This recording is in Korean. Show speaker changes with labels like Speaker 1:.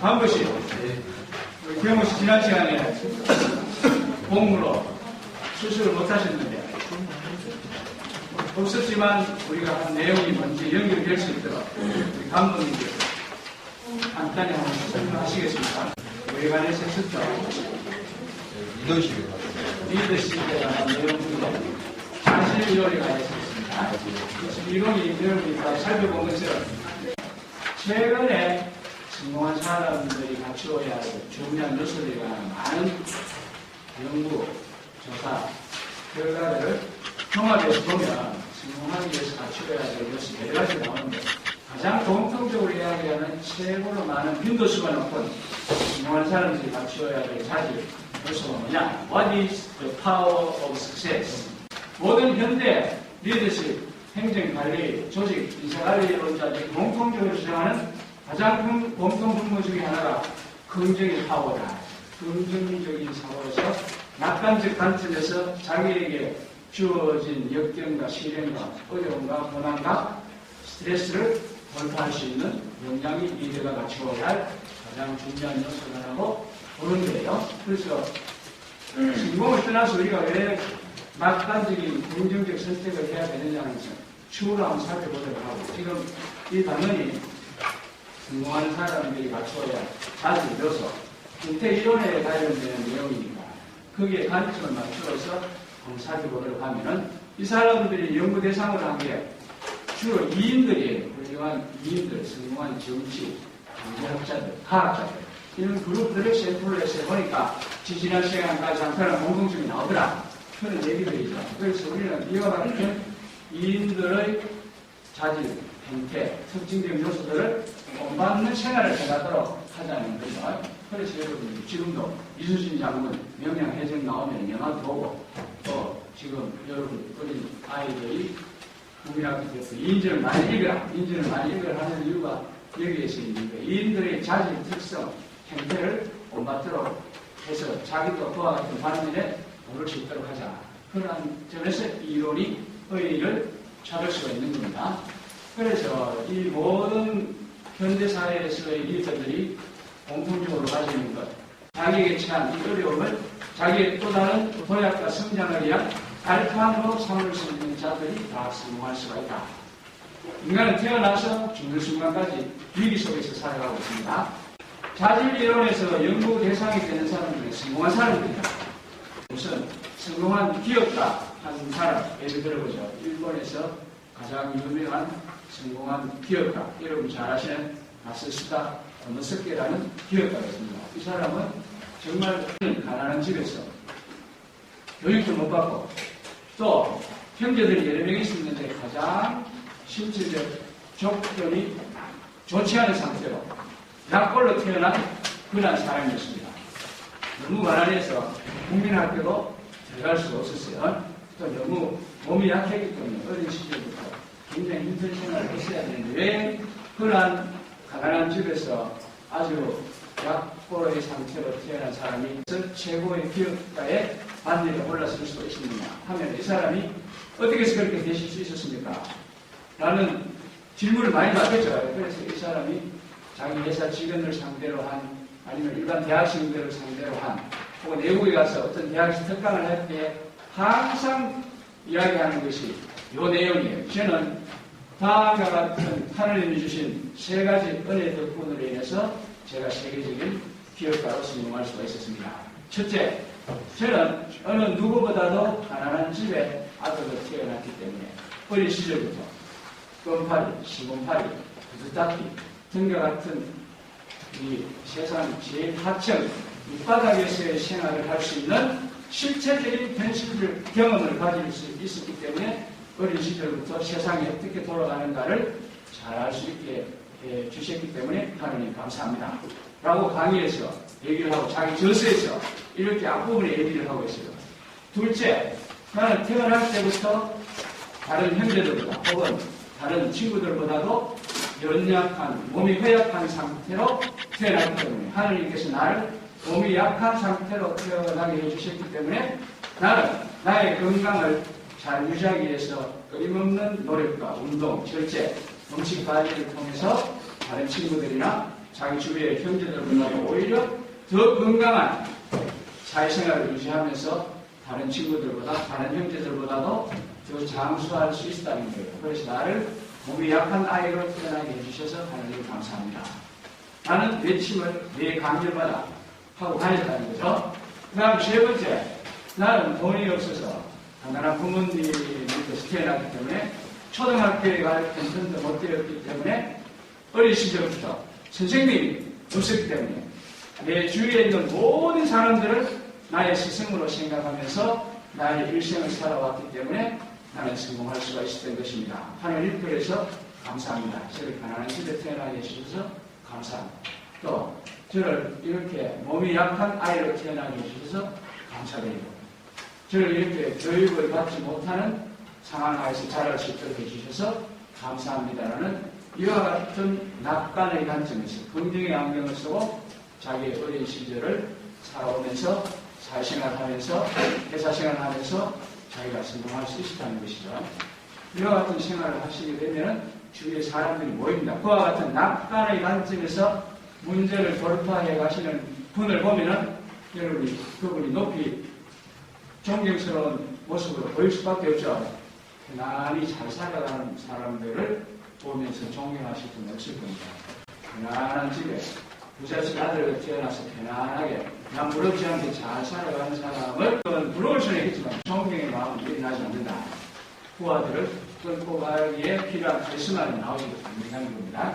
Speaker 1: 반드시 우리 경호 씨 지난 시간에 공무로 수술을 못 하셨는데 없었지만 우리가 한 내용이 뭔지 연결될 수 있도록 우리 감독님께서 간단히 한번 설명하시겠습니까? 왜 관해서 했었죠? 리더십에 관한 내용 중에 자신이론에 관해서 했습니다. 이론이 여러분이 다 살펴본 것처럼 최근에 성공한 사람들이 갖추어야 할 중요한 요소들에 관한 많은 연구, 조사, 결과를 종합해서 보면 성공하기 위해서 갖추어야 될 요소 여러 가지 나오는데 가장 공통적으로 이야기하는 최고로 많은 빈도수가 높은 성공한 사람들이 갖추어야 될 자질 요소가 뭐냐? What is the power of success? 모든 현대 리더십, 행정관리, 조직, 인사관리론자들이 공통적으로 주장하는 가장 큰 공통 분모 중에 하나가 긍정의 파워다. 긍정적인 사고로서 낙관적 관점에서 자기에게 주어진 역경과 시련과 어려움과 고난과 스트레스를 돌파할 수 있는 역량이 리더가 갖추어야 할 가장 중요한 요소라고 보는데요. 그래서 성공을 떠나서 우리가 왜 낙관적인 긍정적 선택을 해야 되느냐는 것은 추후로 한번 살펴보도록 하고 지금 이 당연히 성공하는 사람들이 갖추어야 할 자질 요소 인태 이론에 관련되는 내용이니까 거기에 관점을 맞추어서 한번 살펴보도록 하면은 이 사람들이 연구 대상으로 한 게 주로 2인들이에요. 훌륭한 2인들, 성공한 정치, 경제학자들, 과학자들 이런 그룹들을 샘플로 해서 보니까 지난 시간까지 한편한 공통점이 나오더라. 그런 얘기들이죠. 그래서 우리는 이와 같은 2인들의 자질, 행태, 특징적인 요소들을 본받는 생활을 해가도록 하자는 거죠. 그래서 여러분 지금도 이수진 장군 명량해적 나오면 영화도 보고 또 지금 여러분 어린 아이들이 국민학교에서 인전을 많이 읽으라 하는 이유가 여기에서 있는데 이인들의 자질, 특성, 행태를 본받도록 해서 자기도 그와 같은 반면에 오를 수 있도록 하자. 그런 점에서 이 이론이 의의를 찾을 수가 있는 겁니다. 그래서 이 모든 현대사회에서의 리더들이 공통적으로 가지는 것, 자기에게 처한 이 어려움을 자기의 또 다른 도약과 성장을 위한 발판으로 삼을 수 있는 자들이 다 성공할 수가 있다. 인간은 태어나서 죽는 순간까지 위기 속에서 살아가고 있습니다. 자질이론에서 연구 대상이 되는 사람들은 성공한 사람들이다. 우선 성공한 기업가 한 사람, 예를 들어보죠. 일본에서 가장 유명한 성공한 기업가, 여러분 잘 아시는 마쓰시다 노스케라는 기업가가 있습니다. 이 사람은 정말 가난한 집에서 교육도 못 받고 또 형제들이 여러 명이 있었는데 가장 실질적 조건이 좋지 않은 상태로 약골로 태어난 그런 사람이었습니다. 너무 가난해서 국민학교도 들어갈 수가 없었어요. 또 너무 몸이 약했기 때문에 어린 시절부터 굉장히 힘든 생활을 했어야 되는데 왜 그런 가난한 집에서 아주 약골의 상태로 태어난 사람이 최고의 기업가의 반열에 올라설 수 있었느냐 하면 이 사람이 어떻게 해서 그렇게 되실 수 있었습니까? 라는 질문을 많이 받겠죠. 그래서 이 사람이 자기 회사 직원을 상대로 한 아니면 일반 대학생들을 상대로 한 혹은 외국에 가서 어떤 대학에서 특강을 할 때 항상 이야기하는 것이 이 내용이에요. 저는 다음과 같은 하나님이 주신 세 가지 은혜 덕분으로 인해서 제가 세계적인 기업가로 성공할 수가 있었습니다. 첫째, 저는 어느 누구보다도 가난한 집에 아들로 태어났기 때문에 어린 시절부터 껌파리, 시몬파리, 구두닦기 등과 같은 이 세상 제일 하층 밑바닥에서의 생활을 할 수 있는 실체적인 현실 경험을 가질 수 있었기 때문에 어린 시절부터 세상이 어떻게 돌아가는가를 잘 알 수 있게 해주셨기 때문에 하나님 감사합니다. 라고 강의에서 얘기를 하고 자기 저서에서 이렇게 앞부분에 얘기를 하고 있어요. 둘째, 나는 태어날 때부터 다른 형제들보다 혹은 다른 친구들보다도 연약한, 몸이 허약한 상태로 태어났기 때문에 하나님께서 나를 몸이 약한 상태로 태어나게 해주셨기 때문에 나는 나의 건강을 잘 유지하기 위해서 끊임없는 노력과 운동, 절제, 음식 관리를 통해서 다른 친구들이나 자기 주위의 형제들보다도 오히려 더 건강한 사회생활을 유지하면서 다른 친구들보다, 다른 형제들보다도 더 장수할 수 있다는 거예요. 그래서 나를 몸이 약한 아이로 태어나게 해주셔서 하나님 감사합니다. 나는 외침을 내 간절마다 하고 다녔다는 거죠. 그 다음 세 번째, 나는 돈이 없어서 가난한 부모님 밑에서 태어났기 때문에 초등학교에 갈 텐션도 못 되었기 때문에 어린 시절부터 선생님이 없었기 때문에 내 주위에 있는 모든 사람들을 나의 스승으로 생각하면서 나의 일생을 살아왔기 때문에 나는 성공할 수가 있었던 것입니다. 하나님 그래서 감사합니다. 저를 가난한 집에 태어나게 해주셔서 감사합니다. 또 저를 이렇게 몸이 약한 아이로 태어나게 해주셔서 감사드리고 저를 이렇게 교육을 받지 못하는 상황 하에서 자랄 수 있도록 해주셔서 감사합니다라는 이와 같은 낙관의 관점에서 긍정의 안경을 쓰고 자기의 어린 시절을 살아오면서 사회생활하면서 회사생활하면서 자기가 성공할 수 있었다는 것이죠. 이와 같은 생활을 하시게 되면 주위에 사람들이 모입니다. 그와 같은 낙관의 관점에서 문제를 돌파해 가시는 분을 보면은 여러분이 그분이 높이 존경스러운 모습으로 보일 수밖에 없죠. 편안히 잘 살아가는 사람들을 보면서 존경하실 분은 없을 겁니다. 편안한 집에 부잣집 아들로 태어나서 편안하게 남 부럽지 않게 잘 살아가는 사람을 부러울 수는 있겠지만 존경의 마음은 일어나지 않는다. 그 아들을 끌고 가기에 필요한 카리스마는 나오지 않는다는 겁니다.